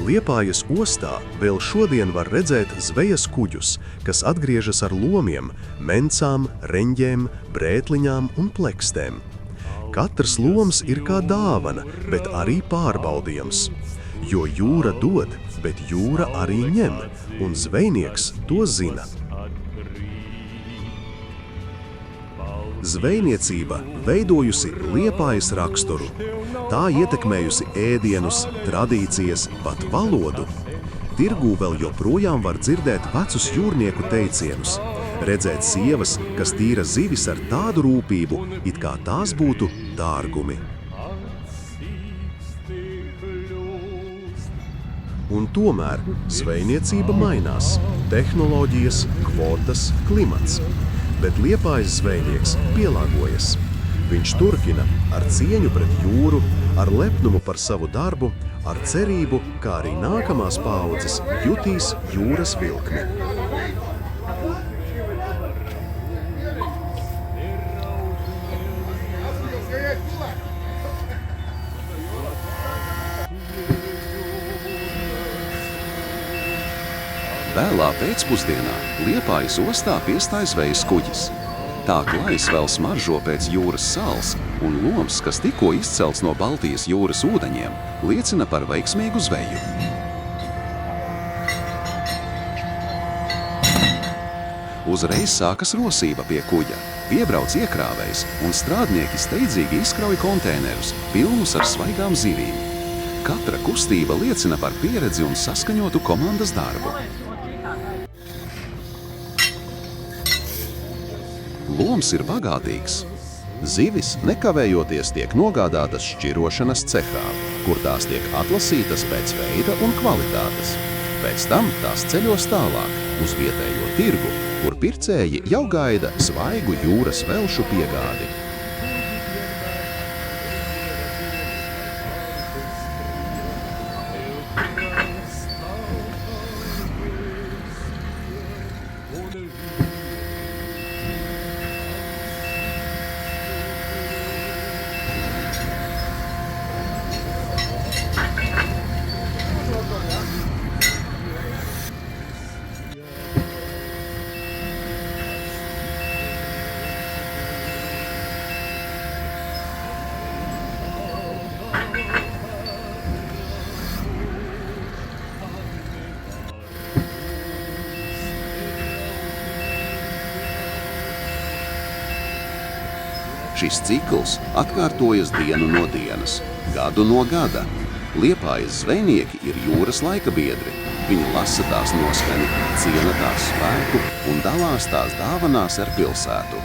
Liepājas ostā vēl šodien var redzēt zvejas kuģus, kas atgriežas ar lomiem, mencām, reņģēm, brētliņām un plekstēm. Katrs loms ir kā dāvana, bet arī pārbaudījums. Jo jūra dod, bet jūra arī ņem, un zvejnieks to zina. Zvejniecība veidojusi Liepājas raksturu. Tā ietekmējusi ēdienus, tradīcijas, pat valodu. Tirgū vēl joprojām var dzirdēt vecus jūrnieku teicienus, redzēt sievas, kas tīra zivis ar tādu rūpību, it kā tās būtu dārgumi. Un tomēr zvejniecība mainās, tehnoloģijas, kvotas, klimats. Bet Liepājas zvejnieks pielāgojas. Viņš turpina ar cieņu pret jūru, ar lepnumu par savu darbu, ar cerību, kā arī nākamās paaudzes jutīs jūras vilkmi. Vēlā pēcpusdienā Liepājas ostā piestāj zvejas kuģis. Tā klājs vēl smaržo pēc jūras sāls, un loms, kas tikko izcelts no Baltijas jūras ūdeņiem, liecina par veiksmīgu zveju. Uzreiz sākas rosība pie kuģa, piebrauc iekrāvējs, un strādnieki steidzīgi izkrauj konteinerus, pilnus ar svaigām zivīm. Katra kustība liecina par pieredzi un saskaņotu komandas darbu. Loms ir bagātīgs. Zivis nekavējoties tiek nogādātas šķirošanas cehā, kur tās tiek atlasītas pēc veida un kvalitātes. Pēc tam tās ceļos tālāk uz vietējo tirgu, kur pircēji jau gaida svaigu jūras velšu piegādi. Šis cikls atkārtojas dienu no dienas, gadu no gada. Liepājas zvejnieki ir jūras laika biedri. Viņi lasa tās noskaņu, ciena tās spēku un dalās tās dāvanās ar pilsētu.